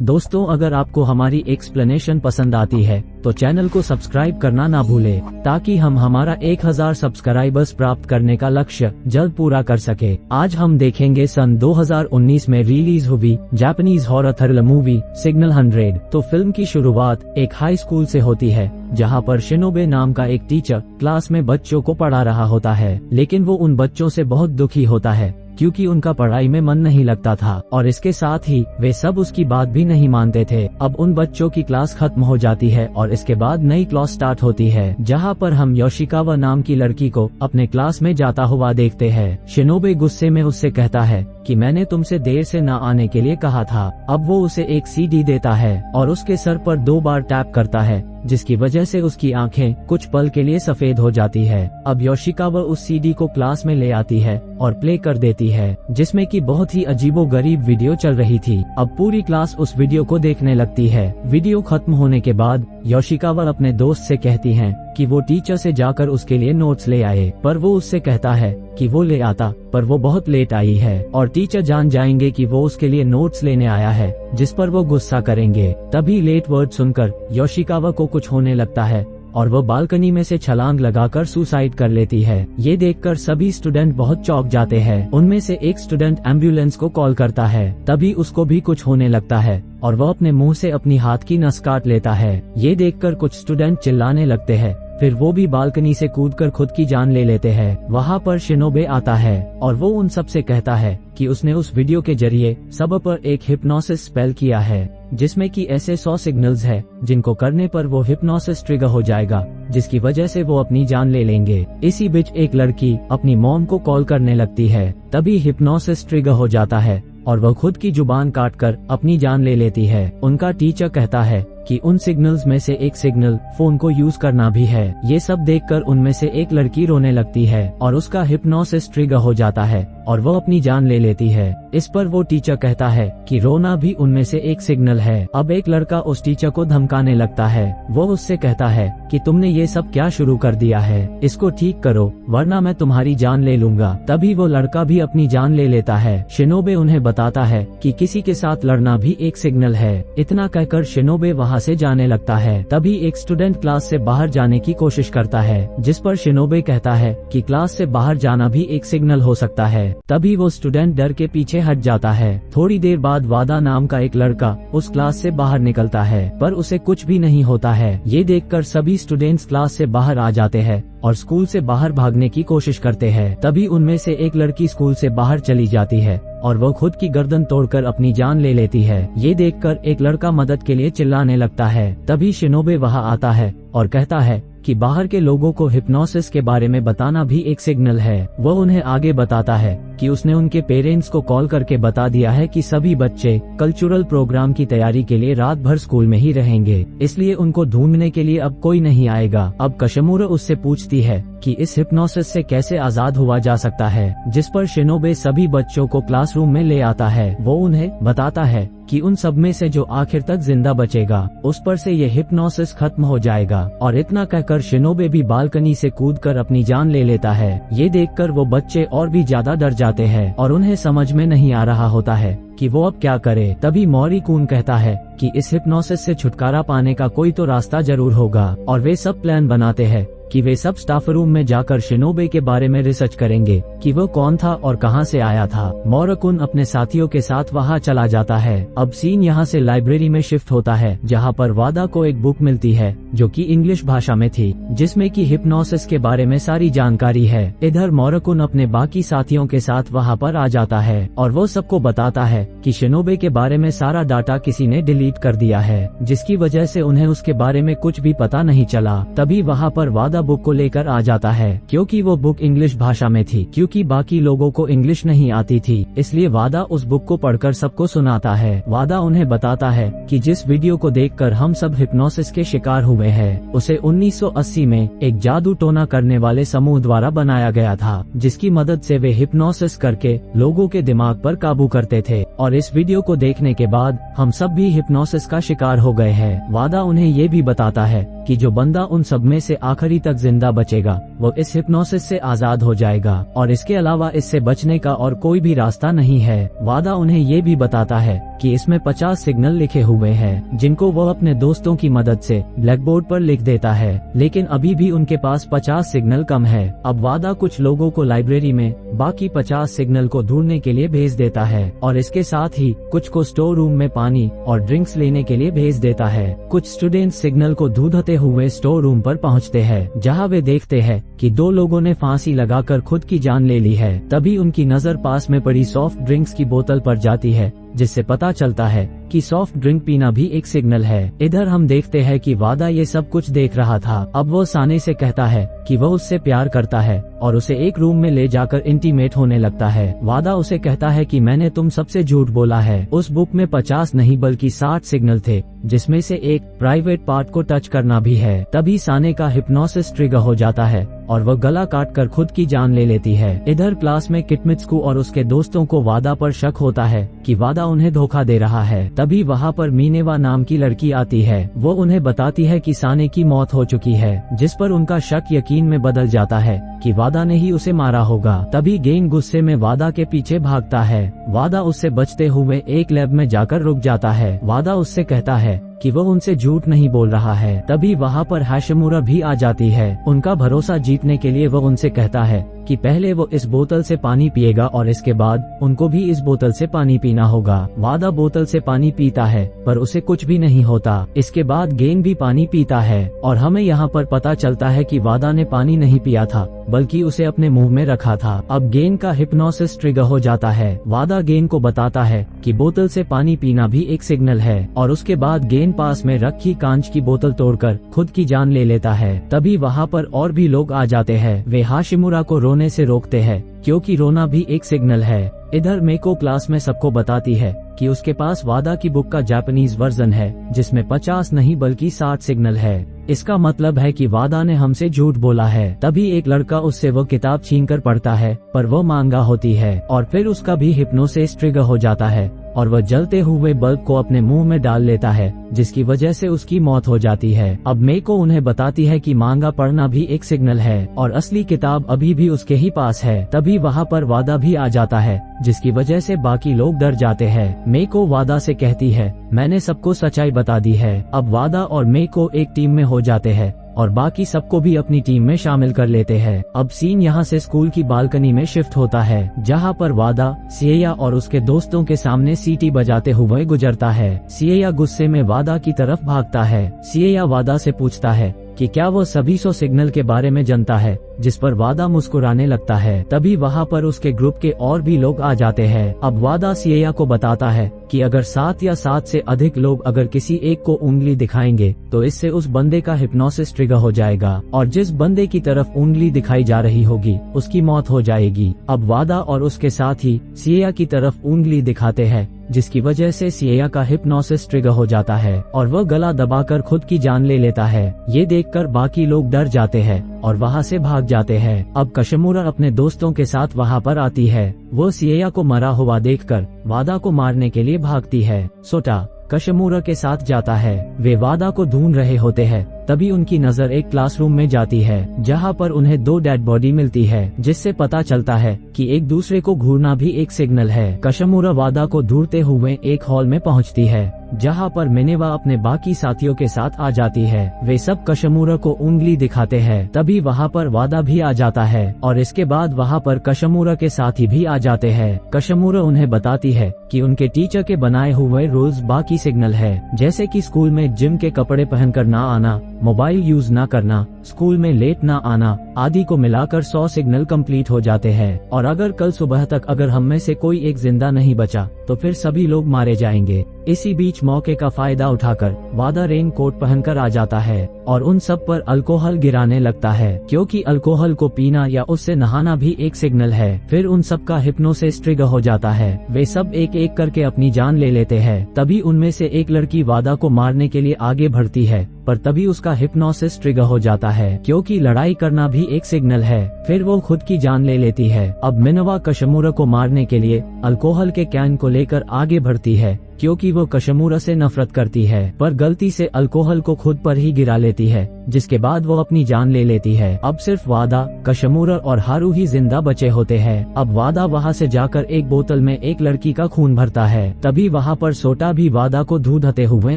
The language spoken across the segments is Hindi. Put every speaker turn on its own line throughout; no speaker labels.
दोस्तों, अगर आपको हमारी एक्सप्लेनेशन पसंद आती है तो चैनल को सब्सक्राइब करना ना भूलें ताकि हम हमारा 1000 सब्सक्राइबर्स प्राप्त करने का लक्ष्य जल्द पूरा कर सके। आज हम देखेंगे सन 2019 में रिलीज हुई Japanese horror thriller movie signal 100। तो फिल्म की शुरुआत एक हाई स्कूल से होती है जहां पर शिनोबे नाम का एक टीचर क्लास में बच्चों को पढ़ा रहा होता है, लेकिन वो उन बच्चों से बहुत दुखी होता है क्योंकि उनका पढ़ाई में मन नहीं लगता था और इसके साथ ही वे सब उसकी बात भी नहीं मानते थे। अब उन बच्चों की क्लास खत्म हो जाती है और इसके बाद नई क्लास स्टार्ट होती है जहां पर हम योशिकावा नाम की लड़की को अपने क्लास में जाता हुआ देखते हैं। शिनोबे गुस्से में उससे कहता है कि मैंने तुमसे देर से न आने के लिए कहा था। अब वो उसे एक सीडी देता है और उसके सर पर 2 बार टैप करता है जिसकी वजह से उसकी आंखें कुछ पल के लिए सफेद हो जाती है। अब योशिकावा उस सीडी को क्लास में ले आती है और प्ले कर देती है जिसमें कि बहुत ही अजीबोगरीब वीडियो चल रही थी। अब पूरी क्लास उस वीडियो को देखने लगती है। वीडियो खत्म होने के बाद योशिकावा अपने दोस्त से कहती हैं कि वो टीचर से जाकर उसके लिए नोट्स ले आए, पर वो उससे कहता है कि वो ले आता, पर वो बहुत लेट आई है और टीचर जान जाएंगे कि वो उसके लिए नोट्स लेने आया है, जिस पर वो गुस्सा करेंगे। तभी लेट वर्ड सुनकर योशिकावा को कुछ होने लगता है और वो बालकनी में से छलांग लगाकर सुसाइड कर लेती है। ये देखकर सभी स्टूडेंट बहुत चौंक जाते हैं। उनमें से एक स्टूडेंट एम्बुलेंस को कॉल करता है, तभी उसको भी कुछ होने लगता है और वह अपने मुंह से अपनी हाथ की नस काट लेता है। ये देखकर कुछ स्टूडेंट चिल्लाने लगते हैं, फिर वो भी बालकनी से कूदकर खुद की जान ले लेते हैं। वहाँ पर शिनोबे आता है और वो उन सब से कहता है कि उसने उस वीडियो के जरिए सब पर एक हिप्नोसिस स्पेल किया है जिसमें कि ऐसे 100 सिग्नल्स है जिनको करने पर वो हिप्नोसिस ट्रिगर हो जाएगा, जिसकी वजह से वो अपनी जान ले लेंगे। इसी बीच एक लड़की अपनी मॉम को कॉल करने लगती है, तभी हिप्नोसिस ट्रिगर हो जाता है और वह खुद की जुबान काटकर अपनी जान ले लेती है। उनका टीचर कहता है कि उन सिग्नल्स में से एक सिग्नल फोन को यूज करना भी है। ये सब देखकर उनमें से एक लड़की रोने लगती है और उसका हिप्नोसिस ट्रिगर हो जाता है और वो अपनी जान ले लेती है। इस पर वो टीचर कहता है कि रोना भी उनमें से एक सिग्नल है। अब एक लड़का उस टीचर को धमकाने लगता है। वो उससे कहता है कि तुमने ये सब क्या शुरू कर दिया है, इसको ठीक करो वरना मैं तुम्हारी जान ले लूंगा। तभी वो लड़का भी अपनी जान ले लेता है। शिनोबे उन्हें बताता है कि किसी के साथ लड़ना भी एक सिग्नल है। इतना कहकर शिनोबे वहाँ से जाने लगता है। तभी एक स्टूडेंट क्लास से बाहर जाने की कोशिश करता है, जिस पर शिनोबे कहता है कि क्लास से बाहर जाना भी एक सिग्नल हो सकता है। तभी वो स्टूडेंट डर के पीछे हट जाता है। थोड़ी देर बाद वादा नाम का एक लड़का उस क्लास से बाहर निकलता है, पर उसे कुछ भी नहीं होता है। ये देखकर सभी स्टूडेंट्स क्लास से बाहर आ जाते हैं और स्कूल से बाहर भागने की कोशिश करते हैं। तभी उनमें से एक लड़की स्कूल से बाहर चली जाती है और वो खुद की गर्दन तोड़कर अपनी जान ले लेती है। ये देखकर एक लड़का मदद के लिए चिल्लाने लगता है। तभी शिनोबे वहाँ आता है और कहता है कि बाहर के लोगों को हिप्नोसिस के बारे में बताना भी एक सिग्नल है। वो उन्हें आगे बताता है कि उसने उनके पेरेंट्स को कॉल करके बता दिया है कि सभी बच्चे कल्चरल प्रोग्राम की तैयारी के लिए रात भर स्कूल में ही रहेंगे, इसलिए उनको ढूंढने के लिए अब कोई नहीं आएगा। अब कशमुरा उससे पूछती है कि इस हिप्नोसिस से कैसे आजाद हुआ जा सकता है, जिस पर शिनोबे सभी बच्चों को क्लासरूम में ले आता है। वो उन्हें बताता है कि उन सब में से जो आखिर तक जिंदा बचेगा उस पर से ये हिप्नोसिस खत्म हो जाएगा। और इतना कहकर शिनोबे भी बालकनी से कूदकर अपनी जान ले लेता है। ये देखकर वो बच्चे और भी ज्यादा डर जाते हैं और उन्हें समझ में नहीं आ रहा होता है कि वो अब क्या करे। तभी मोरी-कुन कहता है कि इस हिप्नोसिस से छुटकारा पाने का कोई तो रास्ता जरूर होगा और वे सब प्लान बनाते हैं कि वे सब स्टाफ रूम में जाकर शिनोबे के बारे में रिसर्च करेंगे कि वो कौन था और कहां से आया था। मोरी-कुन अपने साथियों के साथ वहां चला जाता है। अब सीन यहां से लाइब्रेरी में शिफ्ट होता है जहां पर वादा को एक बुक मिलती है जो कि इंग्लिश भाषा में थी, जिसमें कि हिप्नोसिस के बारे में सारी जानकारी है। इधर मोरी-कुन अपने बाकी साथियों के साथ वहां पर आ जाता है और वो सबको बताता है कि शिनोबे के बारे में सारा डाटा किसी ने डिलीट कर दिया है, जिसकी वजह से उन्हें उसके बारे में कुछ भी पता नहीं चला। तभी वहाँ पर वादा बुक को लेकर आ जाता है क्योंकि वो बुक इंग्लिश भाषा में थी। क्योंकि बाकी लोगों को इंग्लिश नहीं आती थी, इसलिए वादा उस बुक को पढ़कर सबको सुनाता है। वादा उन्हें बताता है कि जिस वीडियो को देखकर हम सब हिप्नोसिस के शिकार हुए हैं उसे 1980 में एक जादू टोना करने वाले समूह द्वारा बनाया गया था, जिसकी मदद से वे हिप्नोसिस करके लोगों के दिमाग पर काबू करते थे। और इस वीडियो को देखने के बाद हम सब भी हिप्नोसिस का शिकार हो गए हैं। वादा उन्हें ये भी बताता है कि जो बंदा उन सब में से आखिरी तक जिंदा बचेगा वो इस हिप्नोसिस से आजाद हो जाएगा और इसके अलावा इससे बचने का और कोई भी रास्ता नहीं है। वादा उन्हें ये भी बताता है कि इसमें 50 सिग्नल लिखे हुए हैं जिनको वो अपने दोस्तों की मदद से ब्लैकबोर्ड पर लिख देता है, लेकिन अभी भी उनके पास 50 सिग्नल कम है। अब वादा कुछ लोगों को लाइब्रेरी में बाकी 50 सिग्नल को ढूंढने के लिए भेज देता है और इसके साथ ही कुछ को स्टोर रूम में पानी और ड्रिंक्स लेने के लिए भेज देता है। कुछ स्टूडेंट्स सिग्नल को ढूंढते हुए स्टोर रूम पर पहुंचते हैं जहां वे देखते हैं कि 2 लोगों ने फांसी लगाकर खुद की जान ले ली है। तभी उनकी नजर पास में पड़ी सॉफ्ट ड्रिंक्स की बोतल पर जाती है जिससे पता चलता है कि सॉफ्ट ड्रिंक पीना भी एक सिग्नल है। इधर हम देखते हैं कि वादा ये सब कुछ देख रहा था। अब वो साने से कहता है कि वो उससे प्यार करता है और उसे एक रूम में ले जाकर इंटीमेट होने लगता है। वादा उसे कहता है कि मैंने तुम सबसे झूठ बोला है। उस बुक में 50 नहीं बल्कि 60 सिग्नल थे जिसमें से एक प्राइवेट पार्ट को टच करना भी है। तभी साने का हिप्नोसिस ट्रिगर हो जाता है और वह गला काटकर खुद की जान ले लेती है। इधर क्लास में किटमित्सु और उसके दोस्तों को वादा पर शक होता है कि वादा उन्हें धोखा दे रहा है। तभी वहाँ पर मीनेवा नाम की लड़की आती है। वो उन्हें बताती है कि साने की मौत हो चुकी है, जिस पर उनका शक यकीन में बदल जाता है कि वादा ने ही उसे मारा होगा। तभी गेंग गुस्से में वादा के पीछे भागता है। वादा उससे बचते हुए एक लैब में जाकर रुक जाता है। वादा उससे कहता है कि वो उनसे झूठ नहीं बोल रहा है। तभी वहाँ पर हाशिमुरा भी आ जाती है। उनका भरोसा जीतने के लिए वो उनसे कहता है कि पहले वो इस बोतल से पानी पिएगा और इसके बाद उनको भी इस बोतल से पानी पीना होगा। वादा बोतल से पानी पीता है पर उसे कुछ भी नहीं होता। इसके बाद गेन भी पानी पीता है और हमें यहाँ पर पता चलता है कि वादा ने पानी नहीं पिया था बल्कि उसे अपने मुंह में रखा था। अब गेन का हिप्नोसिस ट्रिगर हो जाता है। वादा गेन को बताता है कि बोतल से पानी पीना भी एक सिग्नल है और उसके बाद गेन पास में रखी कांच की बोतल तोड़कर खुद की जान ले लेता है। तभी वहाँ पर और भी लोग आ जाते हैं। वे हाशिमुरा को रोने से रोकते हैं क्योंकि रोना भी एक सिग्नल है। इधर मेको क्लास में सबको बताती है कि उसके पास वादा की बुक का जापानीज वर्जन है जिसमें 50 नहीं बल्कि 60 सिग्नल है। इसका मतलब है कि वादा ने हमसे झूठ बोला है। तभी एक लड़का उससे वो किताब छीनकर पढ़ता है पर वो मांगा होती है और फिर उसका भी हिप्नोसिस ट्रिगर हो जाता है और वह जलते हुए बल्ब को अपने मुंह में डाल लेता है जिसकी वजह से उसकी मौत हो जाती है। अब मेको उन्हें बताती है कि मांगा पढ़ना भी एक सिग्नल है और असली किताब अभी भी उसके ही पास है। तभी वहाँ पर वादा भी आ जाता है जिसकी वजह से बाकी लोग डर जाते हैं। मेको वादा से कहती है मैंने सबको सच्चाई बता दी है। अब वादा और मेको एक टीम में हो जाते हैं और बाकी सबको भी अपनी टीम में शामिल कर लेते हैं। अब सीन यहाँ से स्कूल की बालकनी में शिफ्ट होता है जहाँ पर वादा सिएया और उसके दोस्तों के सामने सीटी बजाते हुए गुजरता है। सिएया गुस्से में वादा की तरफ भागता है। सिएया वादा से पूछता है कि क्या वो सभी 100 सिग्नल के बारे में जानता है, जिस पर वादा मुस्कुराने लगता है। तभी वहाँ पर उसके ग्रुप के और भी लोग आ जाते हैं। अब वादा सिएया को बताता है कि अगर 7 या 7 से अधिक लोग अगर किसी एक को उंगली दिखाएंगे तो इससे उस बंदे का हिप्नोसिस ट्रिगर हो जाएगा और जिस बंदे की तरफ उंगली दिखाई जा रही होगी उसकी मौत हो जाएगी। अब वादा और उसके साथ ही सिएया की तरफ उंगली दिखाते हैं जिसकी वजह से सिएया का हिप्नोसिस ट्रिगर हो जाता है और वह गला दबाकर खुद की जान ले लेता है। ये देखकर बाकी लोग डर जाते हैं और वहाँ से भाग जाते हैं। अब कशमुरा अपने दोस्तों के साथ वहाँ पर आती है। वो सिएया को मरा हुआ देखकर वादा को मारने के लिए भागती है। सोटा कशमुरा के साथ जाता है। वे वादा को ढूंढ रहे होते हैं। तभी उनकी नजर एक क्लासरूम में जाती है जहां पर उन्हें 2 डेड बॉडी मिलती है जिससे पता चलता है कि एक दूसरे को घूरना भी एक सिग्नल है। कशमुरा वादा को ढूंढते हुए एक हॉल में पहुंचती है जहां पर मिनेवा अपने बाकी साथियों के साथ आ जाती है। वे सब कशमुरा को उंगली दिखाते हैं। तभी वहां पर वादा भी आ जाता है और इसके बाद वहां पर कशमुरा के साथी भी आ जाते हैं। कशमुरा उन्हें बताती है कि उनके टीचर के बनाए हुए रूल्स बाकी सिग्नल है, जैसे कि स्कूल में जिम के कपड़े पहनकर ना आना, मोबाइल यूज ना करना, स्कूल में लेट ना आना आदि को मिलाकर 100 सिग्नल कंप्लीट हो जाते हैं। और अगर कल सुबह तक अगर हम में से कोई एक जिंदा नहीं बचा तो फिर सभी लोग मारे जाएंगे। इसी बीच मौके का फायदा उठाकर वादा रेन कोट पहनकर आ जाता है और उन सब पर अल्कोहल गिराने लगता है क्योंकि अल्कोहल को पीना या उससे नहाना भी एक सिग्नल है। फिर उन सब का हिप्नोसिस ट्रिगर हो जाता है। वे सब एक एक करके अपनी जान ले लेते हैं। तभी उनमें से एक लड़की वादा को मारने के लिए आगे बढ़ती है पर तभी उसका हिप्नोसिस ट्रिगर हो जाता है क्योंकि लड़ाई करना भी एक सिग्नल है। फिर वो खुद की जान ले लेती है। अब मिनवा कशमुरा को मारने के लिए अल्कोहल के कैन को लेकर आगे बढ़ती है क्योंकि वो कशमूरा से नफरत करती है, पर गलती से अल्कोहल को खुद पर ही गिरा लेती है, जिसके बाद वो अपनी जान ले लेती है। अब सिर्फ वादा, कशमूरा और हारू ही जिंदा बचे होते हैं। अब वादा वहाँ से जाकर एक बोतल में एक लड़की का खून भरता है। तभी वहाँ पर सोटा भी वादा को धूधते हुए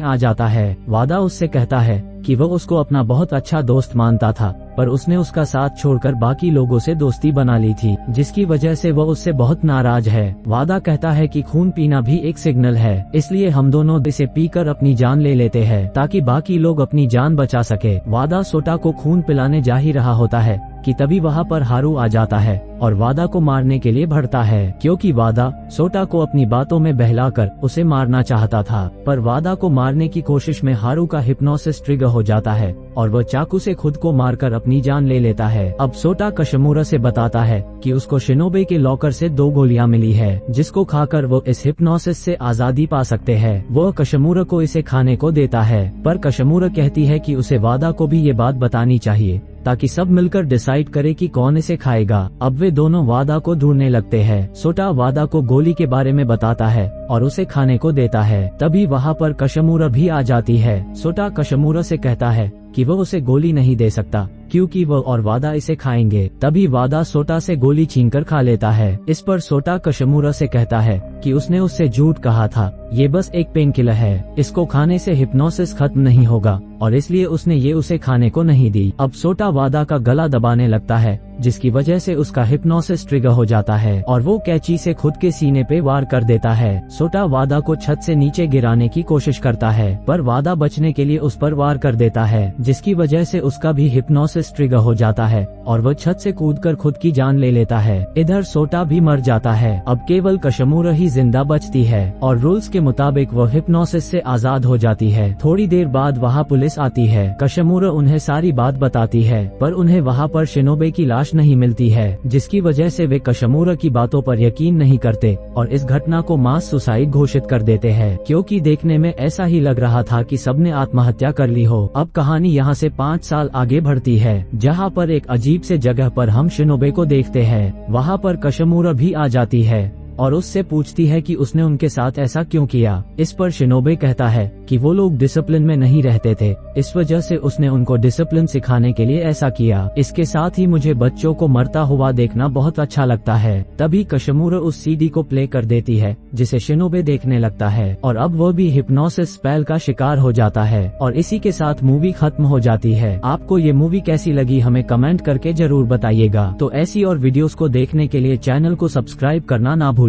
आ जाता है। वादा उससे कहता है कि वो उसको अपना बहुत अच्छा दोस्त मानता था, पर उसने उसका साथ छोड़कर बाकी लोगों से दोस्ती बना ली थी, जिसकी वजह से वो उससे बहुत नाराज है। वादा कहता है कि खून पीना भी एक सिग्नल है, इसलिए हम दोनों इसे पीकर अपनी जान ले लेते हैं ताकि बाकी लोग अपनी जान बचा सके। वादा सोटा को खून पिलाने जा ही रहा होता है कि तभी वहाँ पर हारू आ जाता है और वादा को मारने के लिए भड़ता है, क्योंकि वादा सोटा को अपनी बातों में बहलाकर उसे मारना चाहता था। पर वादा को मारने की कोशिश में हारू का हिप्नोसिस ट्रिगर हो जाता है और वह चाकू से खुद को मारकर अपनी जान ले लेता है। अब सोटा कशमूरा से बताता है कि उसको शिनोबे के लॉकर से 2 गोलियां मिली है, जिसको खाकर वो इस हिप्नोसिस से आजादी पा सकते हैं। वो कशमूरा को इसे खाने को देता है, पर कशमूरा कहती है कि उसे वादा को भी ये बात बतानी चाहिए ताकि सब मिलकर डिसाइड करे कि कौन इसे खाएगा। अब वे दोनों वादा को ढूंढने लगते हैं। सोटा वादा को गोली के बारे में बताता है और उसे खाने को देता है। तभी वहाँ पर कशमूरा भी आ जाती है। सोटा कशमूरा से कहता है कि वो उसे गोली नहीं दे सकता क्योंकि वो और वादा इसे खाएंगे। तभी वादा सोटा से गोली छीनकर खा लेता है। इस पर सोटा कशमूरा से कहता है कि उसने उससे झूठ कहा था, ये बस एक पेन किलर है, इसको खाने से हिप्नोसिस खत्म नहीं होगा और इसलिए उसने ये उसे खाने को नहीं दी। अब सोटा वादा का गला दबाने लगता है, जिसकी वजह से उसका हिप्नोसिस ट्रिगर हो जाता है और वो कैंची से खुद के सीने पे वार कर देता है। सोटा वादा को छत से नीचे गिराने की कोशिश करता है, पर वादा बचने के लिए उस पर वार कर देता है, जिसकी वजह से उसका भी हिप्नोसिस ट्रिगर हो जाता है और वो छत से कूदकर खुद की जान ले लेता है। इधर सोटा भी मर जाता है। अब केवल कशमूरा ही जिंदा बचती है और रूल्स के मुताबिक वो हिप्नोसिस से आजाद हो जाती है। थोड़ी देर बाद वहाँ पुलिस आती है। कशमूरा उन्हें सारी बात बताती है, पर उन्हें वहाँ पर शिनोबे की लाश नहीं मिलती है, जिसकी वजह से वे कशमूरा की बातों पर यकीन नहीं करते और इस घटना को मास सुसाइड घोषित कर देते हैं, क्योंकि देखने में ऐसा ही लग रहा था कि सबने आत्महत्या कर ली हो। अब कहानी यहाँ से 5 साल आगे बढ़ती है, जहाँ पर एक अजीब से जगह पर हम शिनोबे को देखते हैं। वहाँ पर कशमूरा भी आ जाती है और उससे पूछती है कि उसने उनके साथ ऐसा क्यों किया। इस पर शिनोबे कहता है कि वो लोग डिसिप्लिन में नहीं रहते थे, इस वजह से उसने उनको डिसिप्लिन सिखाने के लिए ऐसा किया। इसके साथ ही मुझे बच्चों को मरता हुआ देखना बहुत अच्छा लगता है। तभी कशमूरा उस सीडी को प्ले कर देती है, जिसे शिनोबे देखने लगता है और अब वो भी हिप्नोसिस स्पेल का शिकार हो जाता है और इसी के साथ मूवी खत्म हो जाती है। आपको ये मूवी कैसी लगी हमें कमेंट करके जरूर बताइएगा। तो ऐसी और वीडियोस को देखने के लिए चैनल को सब्सक्राइब करना ना भूले।